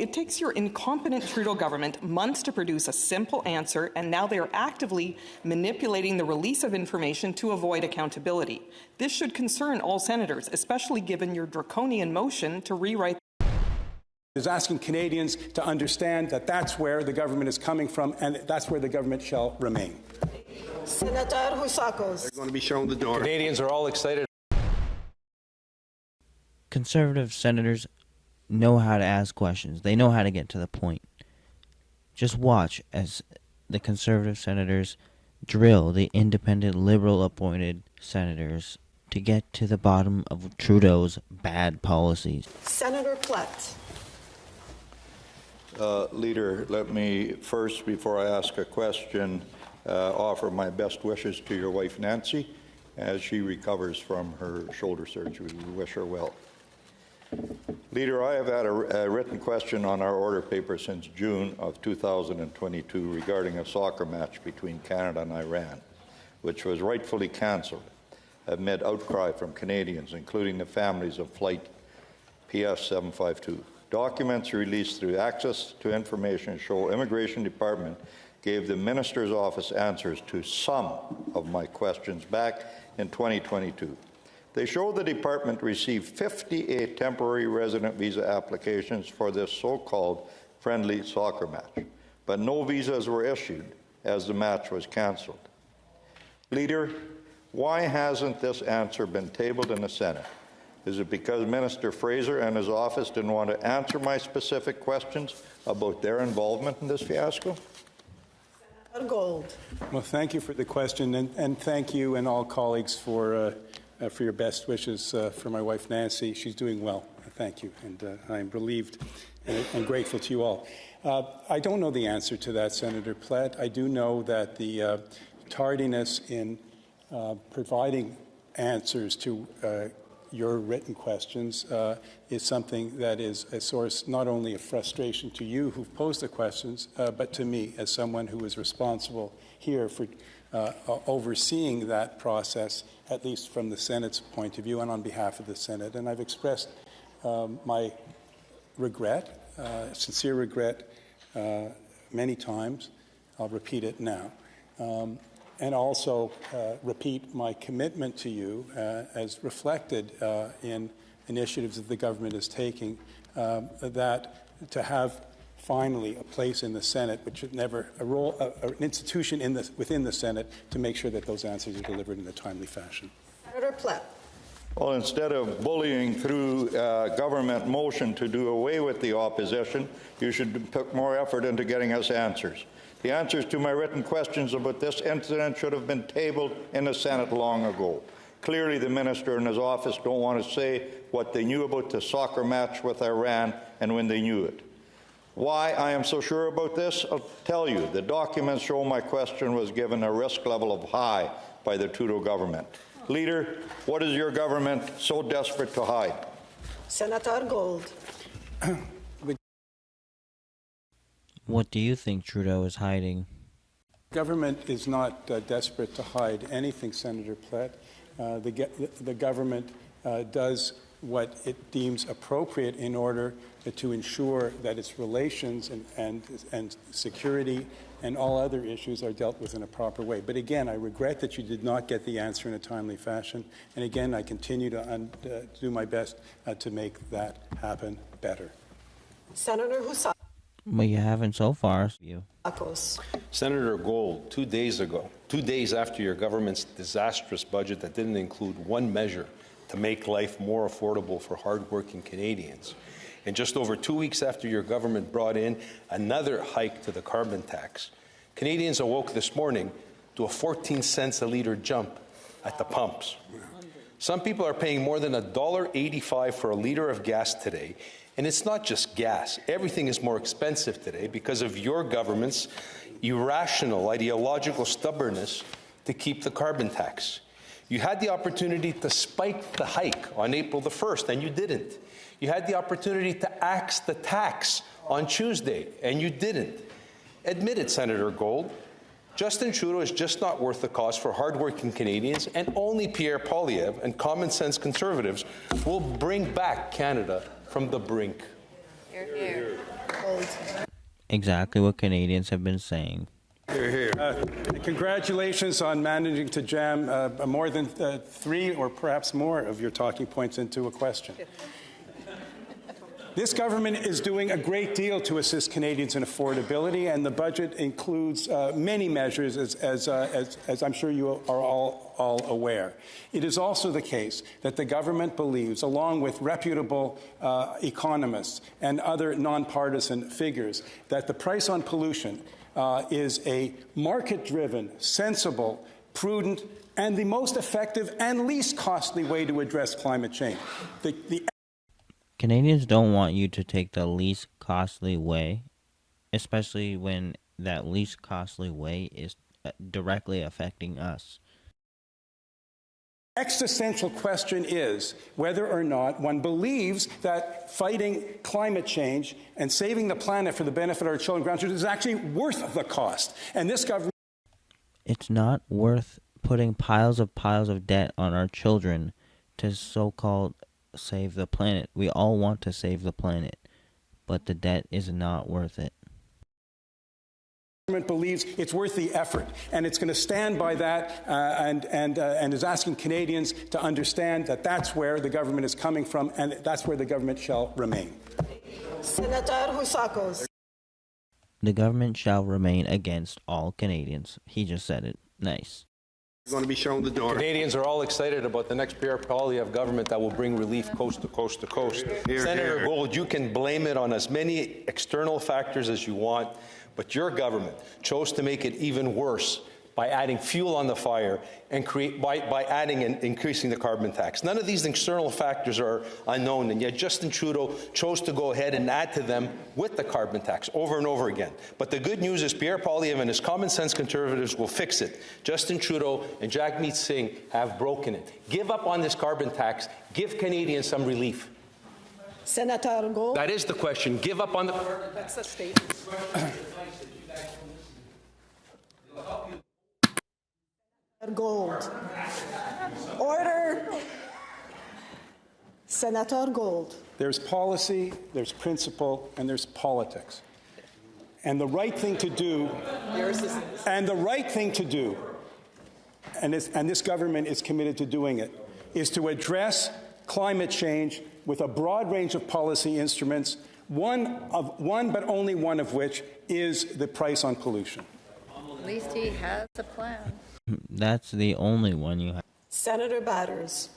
it takes your incompetent Trudeau government months to produce a simple answer, and now they are actively manipulating the release of information to avoid accountability. This should concern all senators, especially given your draconian motion to rewrite is asking Canadians to understand that that's where the government is coming from and that's where the government shall remain. Senator Husakos. They're going to be shown the door. Canadians are all excited. Conservative senators know how to ask questions. They know how to get to the point. Just watch as the Conservative senators drill the independent Liberal-appointed senators to get to the bottom of Trudeau's bad policies. Senator Plett. Leader, let me first, before I ask a question, offer my best wishes to your wife, Nancy, as she recovers from her shoulder surgery. We wish her well. Leader, I have had a written question on our order paper since June of 2022 regarding a soccer match between Canada and Iran, which was rightfully cancelled amid outcry from Canadians, including the families of Flight PS 752. Documents released through Access to Information show Immigration Department gave the Minister's Office answers to some of my questions back in 2022. They show the Department received 58 temporary resident visa applications for this so-called friendly soccer match, but no visas were issued as the match was cancelled. Leader, why hasn't this answer been tabled in the Senate? Is it because Minister Fraser and his office didn't want to answer my specific questions about their involvement in this fiasco? Senator Gold. Well, thank you for the question, and thank you and all colleagues for your best wishes for my wife, Nancy. She's doing well. Thank you, and I'm relieved and grateful to you all. I don't know the answer to that, Senator Plett. I do know that the tardiness in providing answers to your written questions is something that is a source not only of frustration to you who've posed the questions, but to me as someone who is responsible here for overseeing that process, at least from the Senate's point of view and on behalf of the Senate. And I've expressed my regret, sincere regret, many times. I'll repeat it now. And also repeat my commitment to you, as reflected in initiatives that the government is taking, that to have finally a place in the Senate, which should never an institution within the Senate, to make sure that those answers are delivered in a timely fashion. Senator Plett. Well, instead of bullying through government motion to do away with the opposition, you should put more effort into getting us answers. The answers to my written questions about this incident should have been tabled in the Senate long ago. Clearly, the minister and his office don't want to say what they knew about the soccer match with Iran and when they knew it. Why I am so sure about this? I'll tell you. The documents show my question was given a risk level of high by the Trudeau government. Leader, what is your government so desperate to hide? Senator Gold. What do you think Trudeau is hiding? Government is not desperate to hide anything, Senator Plett. The government does what it deems appropriate in order to ensure that its relations and security and all other issues are dealt with in a proper way. But again, I regret that you did not get the answer in a timely fashion. And again, I continue to do my best to make that happen better. Senator Husakos. Well, you haven't so far. Senator Gold, 2 days ago, 2 days after your government's disastrous budget that didn't include one measure to make life more affordable for hardworking Canadians, and just over 2 weeks after your government brought in another hike to the carbon tax, Canadians awoke this morning to a 14 cents a litre jump at the pumps. Some people are paying more than $1.85 for a litre of gas today. And it's not just gas. Everything is more expensive today because of your government's irrational ideological stubbornness to keep the carbon tax. You had the opportunity to spike the hike on April the 1st, and you didn't. You had the opportunity to axe the tax on Tuesday, and you didn't. Admit it, Senator Gold. Justin Trudeau is just not worth the cost for hardworking Canadians, and only Pierre Poilievre and common-sense Conservatives will bring back Canada from the brink. Hear, hear. Gold. Exactly what Canadians have been saying. Congratulations on managing to jam more than 3 or perhaps more of your talking points into a question. This government is doing a great deal to assist Canadians in affordability, and the budget includes many measures, as I'm sure you are all aware. It is also the case that the government believes, along with reputable economists and other nonpartisan figures, that the price on pollution is a market-driven, sensible, prudent, and the most effective and least costly way to address climate change. Canadians don't want you to take the least costly way, especially when that least costly way is directly affecting us. Existential question is whether or not one believes that fighting climate change and saving the planet for the benefit of our children and grandchildren is actually worth the cost. And this government... It's not worth putting piles of debt on our children to so-called save the planet. We all want to save the planet, but the debt is not worth it. The government believes it's worth the effort, and it's going to stand by that and is asking Canadians to understand that that's where the government is coming from, and that's where the government shall remain. Senator Husakos. The government shall remain against all Canadians. He just said it. Nice. Going to be shown the door. Canadians are all excited about the next Pierre Poilievre government that will bring relief coast to coast to coast. Senator here. Gold, you can blame it on as many external factors as you want, but your government chose to make it even worse by adding fuel on the fire and by adding and increasing the carbon tax. None of these external factors are unknown, and yet Justin Trudeau chose to go ahead and add to them with the carbon tax over and over again. But the good news is Pierre Poilievre and his common sense conservatives will fix it. Justin Trudeau and Jagmeet Singh have broken it. Give up on this carbon tax. Give Canadians some relief. Senator Gold. That is the question. Give up on the... That's the statement. Gold. Order. Senator Gold. There's policy, there's principle, and there's politics. And the right thing to do, and this government is committed to doing it, is to address climate change with a broad range of policy instruments, one but only one of which is the price on pollution. At least he has a plan. That's the only one you have. Senator Batters.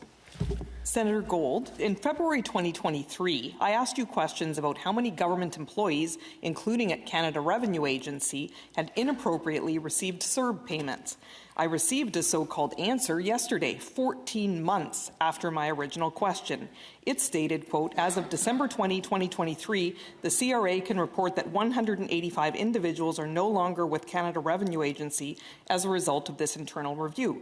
Senator Gold, in February 2023, I asked you questions about how many government employees, including at Canada Revenue Agency, had inappropriately received CERB payments. I received a so-called answer yesterday, 14 months after my original question. It stated, quote, as of December 20, 2023, the CRA can report that 185 individuals are no longer with Canada Revenue Agency as a result of this internal review.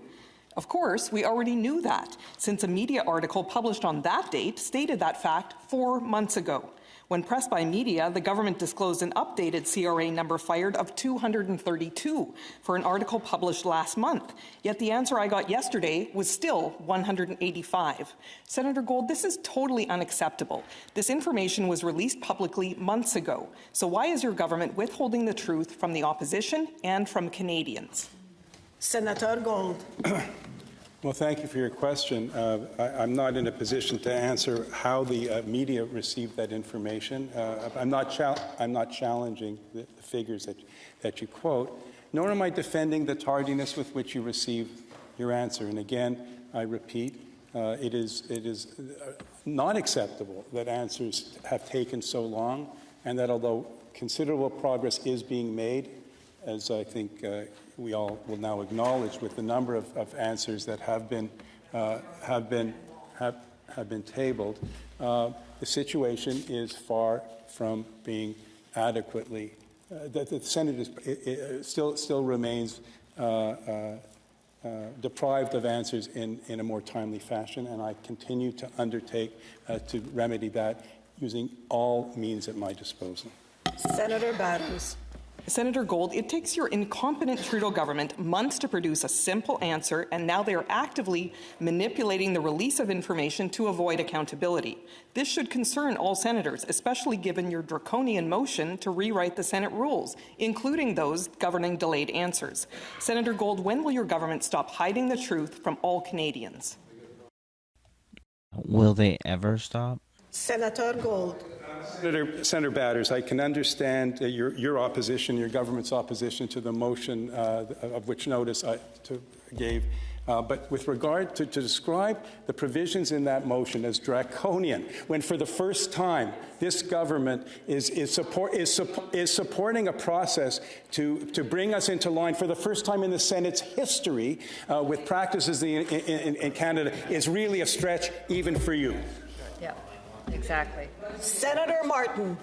Of course, we already knew that, since a media article published on that date stated that fact 4 months ago. When pressed by media, the government disclosed an updated CRA number fired of 232 for an article published last month. Yet the answer I got yesterday was still 185. Senator Gold, this is totally unacceptable. This information was released publicly months ago. So why is your government withholding the truth from the opposition and from Canadians? Senator Gold. Well, thank you for your question. I'm not in a position to answer how the media received that information. I'm not challenging the figures that you quote, nor am I defending the tardiness with which you received your answer. And again, I repeat, it is not acceptable that answers have taken so long, and that although considerable progress is being made, as I think we all will now acknowledge, with the number of answers that have been tabled, the situation is far from being adequately. The Senate still remains deprived of answers in a more timely fashion, and I continue to undertake to remedy that using all means at my disposal. Senator Batters. Senator Gold, it takes your incompetent Trudeau government months to produce a simple answer, and now they are actively manipulating the release of information to avoid accountability. This should concern all senators, especially given your draconian motion to rewrite the Senate rules, including those governing delayed answers. Senator Gold, when will your government stop hiding the truth from all Canadians? Will they ever stop? Senator Gold. Senator Batters, I can understand your opposition, your government's opposition to the motion of which notice I gave. But with regard to describe the provisions in that motion as draconian, when for the first time this government is supporting a process to bring us into line for the first time in the Senate's history with practices in Canada, is really a stretch even for you. Yeah, exactly. Senator Martin.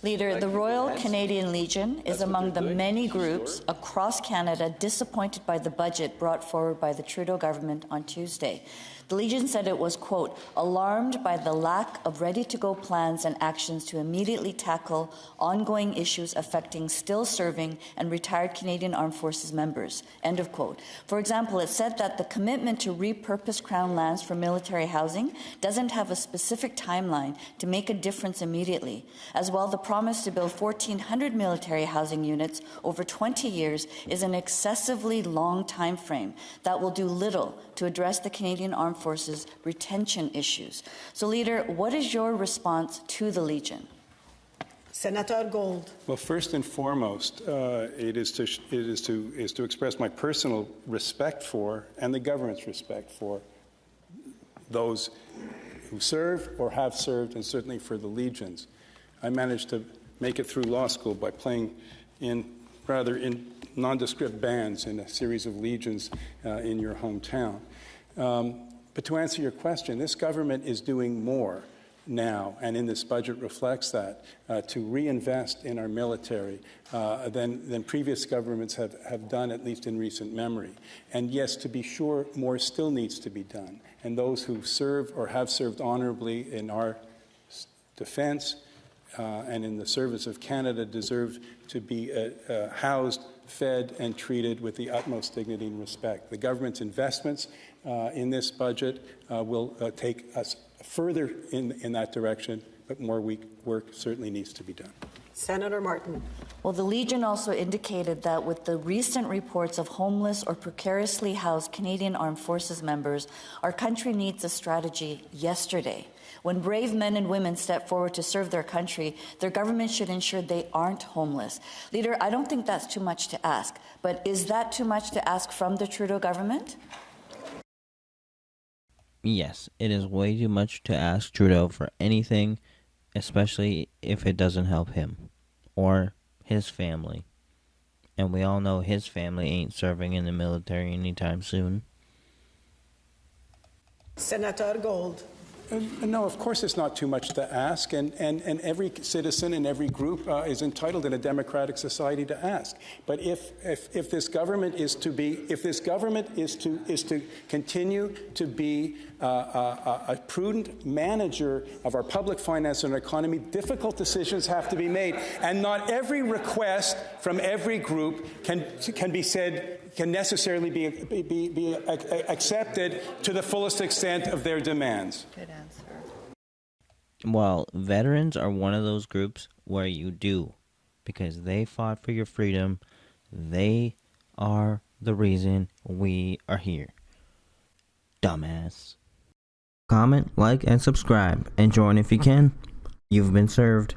Leader, the Royal Canadian Legion is among the many groups across Canada disappointed by the budget brought forward by the Trudeau government on Tuesday. The Legion said it was, quote, alarmed by the lack of ready-to-go plans and actions to immediately tackle ongoing issues affecting still serving and retired Canadian Armed Forces members, end of quote. For example, it said that the commitment to repurpose Crown lands for military housing doesn't have a specific timeline to make a difference immediately. As well, the promise to build 1,400 military housing units over 20 years is an excessively long time frame that will do little to address the Canadian Armed Forces retention issues. So, Leader, what is your response to the Legion? Senator Gold. Well, first and foremost, it is to express my personal respect for, and the government's respect for, those who serve or have served, and certainly for the Legions. I managed to make it through law school by playing in nondescript bands in a series of Legions in your hometown. But to answer your question, this government is doing more now, and in this budget reflects that, to reinvest in our military than previous governments have done, at least in recent memory. And yes, to be sure, more still needs to be done. And those who serve or have served honorably in our defense and in the service of Canada deserve to be housed, fed, and treated with the utmost dignity and respect. The government's investments in this budget will take us further in that direction, but more work certainly needs to be done. Senator Martin. Well, the Legion also indicated that with the recent reports of homeless or precariously housed Canadian Armed Forces members, our country needs a strategy yesterday. When brave men and women step forward to serve their country, their government should ensure they aren't homeless. Leader, I don't think that's too much to ask, but is that too much to ask from the Trudeau government? Yes, it is way too much to ask Trudeau for anything, especially if it doesn't help him or his family. And we all know his family ain't serving in the military anytime soon. Senator Gold. No, of course it's not too much to ask, and every citizen and every group is entitled in a democratic society to ask. But if this government is to continue to be a prudent manager of our public finance and economy, difficult decisions have to be made, and not every request from every group can necessarily be accepted to the fullest extent of their demands. Good answer. Well, veterans are one of those groups where you do, because they fought for your freedom. They are the reason we are here. Dumbass. Comment, like, and subscribe, and join if you can. You've been served.